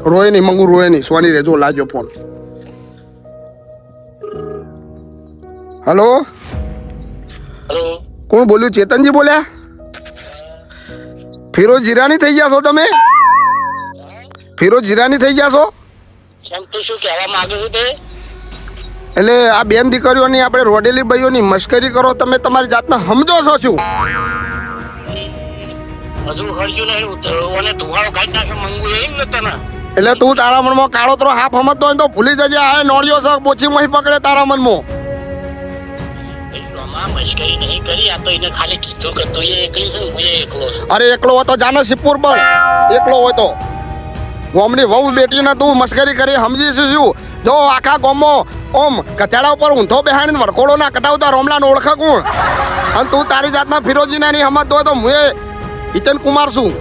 રોય નહીં મંગુ રોય નહીં સોની રેજો લાજો phone hello hello કોણ બોલ્યું ચેતનજી બોલ્યા ફિરોજ જીરાની થઈ ગયા છો તમે ફિરોજ જીરાની થઈ ગયા છો કેમ તું શું કહેવા માંગે છે તે એટલે આ બેન દીકરીઓની આપણે રોડેલી ભાઈઓની મશ્કરી કરો તમે તમારી જાતને સમજો છો શું હજુ હળ્યું નહીં અને ધુવાળો કાઢી નાખે મંગુ એમ ને તને એટલે તું તારા મનમાં કાળોતરો હાફ સમજતો હોય તો ભૂલી જજે આ નોળિયો છે બોચી મહી પકડે તારા મનમાં માં મશ્કરી નહીં કરી આ તો એને ખાલી કીધું કે તું એ એકલી છે હું એકલો છું અરે એકલો હોય તો જાને સિપુર પર એકલો હોય તો ગોમની વહુ બેટીને તું મશ્કરી કરી સમજી શું જો આખા ગોમમાં ઓમ કથેડા ઉપર ઊંધો બેહાડીને વડકોળો ના કટાવતા રોમલાને ઓળખે કોણ અને તું તારી જાતના ફિરોજીના નહીં સમજતો હોય તો હું હિતન કુમાર છું